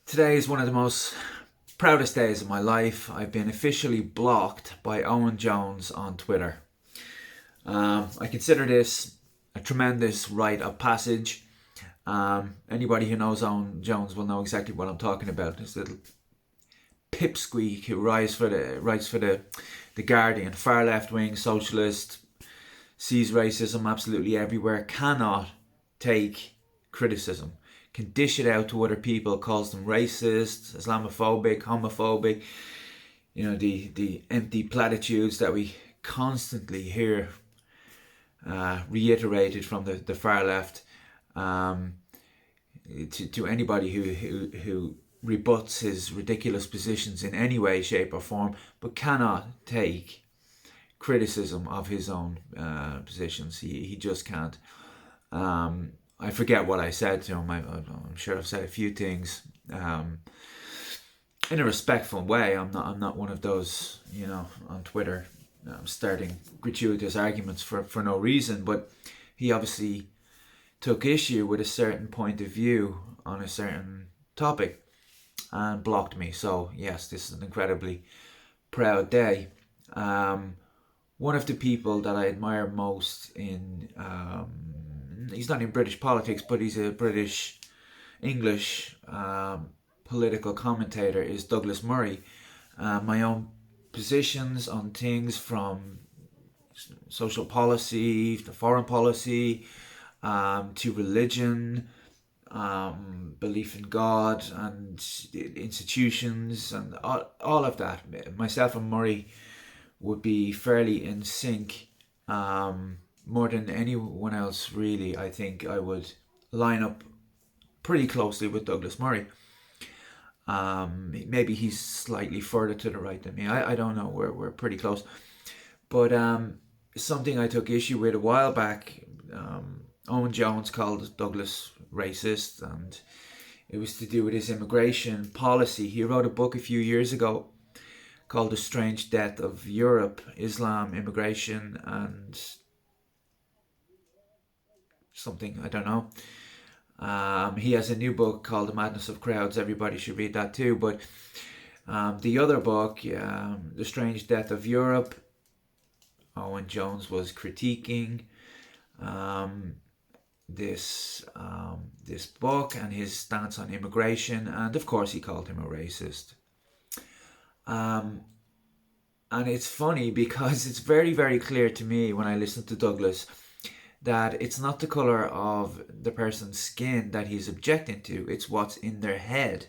Today is one of the most proudest days of my life. I've been officially blocked by Owen Jones on Twitter. I consider this a tremendous rite of passage. Anybody who knows Owen Jones will know exactly what I'm talking about. This little pipsqueak who writes for the Guardian, far left wing socialist, sees racism absolutely everywhere, cannot take criticism, can dish it out to other people, calls them racist, Islamophobic, homophobic, the empty platitudes that we constantly hear reiterated from the far left, to anybody who rebuts his ridiculous positions in any way, shape or form, but cannot take criticism of his own positions. He just can't. I forget what I said to him. I'm sure I've said a few things in a respectful way. I'm not one of those, on Twitter, starting gratuitous arguments for no reason. But he obviously took issue with a certain point of view on a certain topic and blocked me. So yes, this is an incredibly proud day. One of the people that I admire most in he's not in British politics, but he's a British English political commentator, is Douglas Murray. My own positions on things from social policy to foreign policy, to religion, belief in God and institutions and all of that. Myself and Murray would be fairly in sync. More than anyone else, really, I think I would line up pretty closely with Douglas Murray. Maybe he's slightly further to the right than me. I don't know. We're pretty close. But something I took issue with a while back, Owen Jones called Douglas racist, and it was to do with his immigration policy. He wrote a book a few years ago called The Strange Death of Europe, Islam, Immigration, and something, I don't know. He has a new book called The Madness of Crowds. Everybody should read that too. But the other book, The Strange Death of Europe, Owen Jones was critiquing this book and his stance on immigration, and of course he called him a racist. And it's funny because it's very, very clear to me when I listen to Douglas that it's not the colour of the person's skin that he's objecting to. It's what's in their head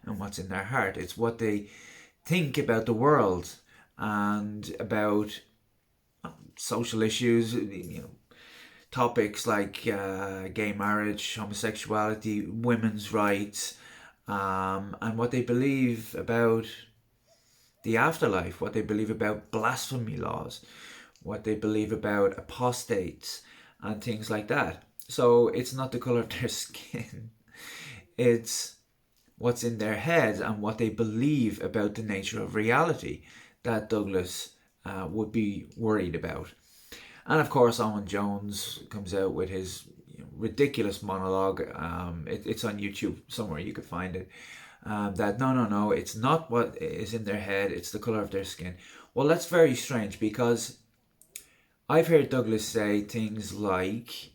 and what's in their heart. It's what they think about the world and about social issues, topics like gay marriage, homosexuality, women's rights, and what they believe about the afterlife, what they believe about blasphemy laws, what they believe about apostates and things like that. So it's not the colour of their skin, it's what's in their heads and what they believe about the nature of reality that Douglas would be worried about. And of course Owen Jones comes out with his ridiculous monologue. It's on YouTube somewhere, you could find it. That no, it's not what is in their head, it's the colour of their skin. Well, that's very strange, because I've heard Douglas say things like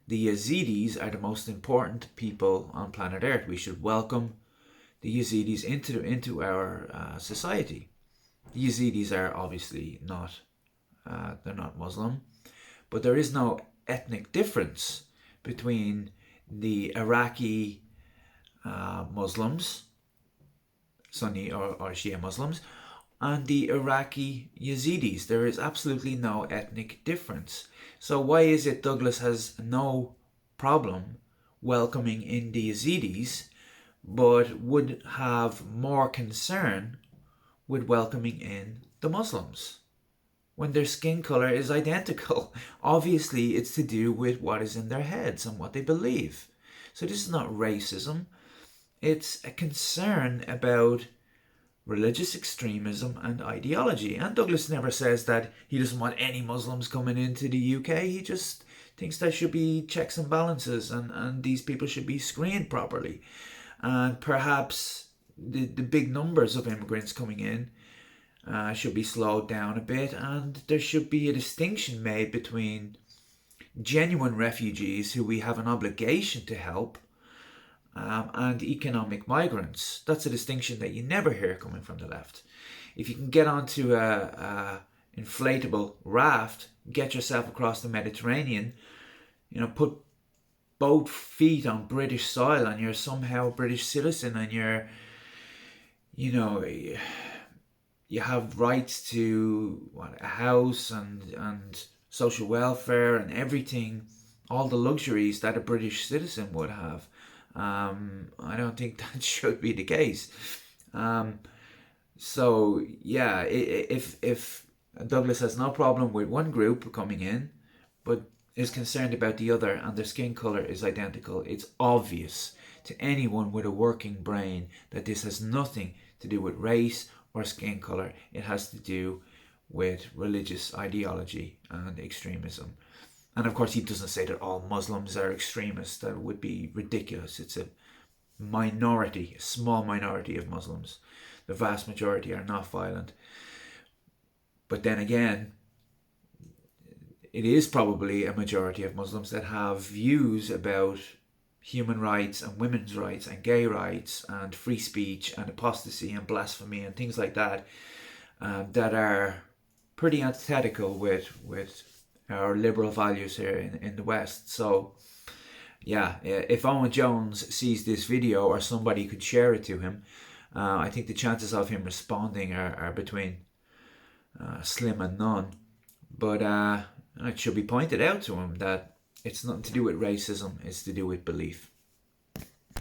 the Yazidis are the most important people on planet Earth. We should welcome the Yazidis into our society. The Yazidis are obviously not, they're not Muslim, but there is no ethnic difference between the Iraqi Muslims, Sunni or Shia Muslims, and the Iraqi Yazidis. There is absolutely no ethnic difference. So why is it Douglas has no problem welcoming in the Yazidis, but would have more concern with welcoming in the Muslims when their skin colour is identical? Obviously it's to do with what is in their heads and what they believe. So this is not racism. It's a concern about religious extremism and ideology. And Douglas never says that he doesn't want any Muslims coming into the UK. He just thinks there should be checks and balances, and these people should be screened properly. And perhaps the big numbers of immigrants coming in should be slowed down a bit, and there should be a distinction made between genuine refugees who we have an obligation to help, and economic migrants. That's a distinction that you never hear coming from the left. If you can get onto a inflatable raft, get yourself across the Mediterranean, put both feet on British soil, and you're somehow a British citizen, and you have rights to a house and social welfare and everything, all the luxuries that a British citizen would have. I don't think that should be the case. So yeah, if Douglas has no problem with one group coming in, but is concerned about the other, and their skin color is identical, it's obvious to anyone with a working brain that this has nothing to do with race or skin color. It has to do with religious ideology and extremism. And of course, he doesn't say that all Muslims are extremists. That would be ridiculous. It's a minority, a small minority of Muslims. The vast majority are not violent. But then again, it is probably a majority of Muslims that have views about human rights and women's rights and gay rights and free speech and apostasy and blasphemy and things like that, that are pretty antithetical with our liberal values here in the West. So yeah, if Owen Jones sees this video, or somebody could share it to him, I think the chances of him responding are between slim and none. But it should be pointed out to him that it's nothing to do with racism, it's to do with belief.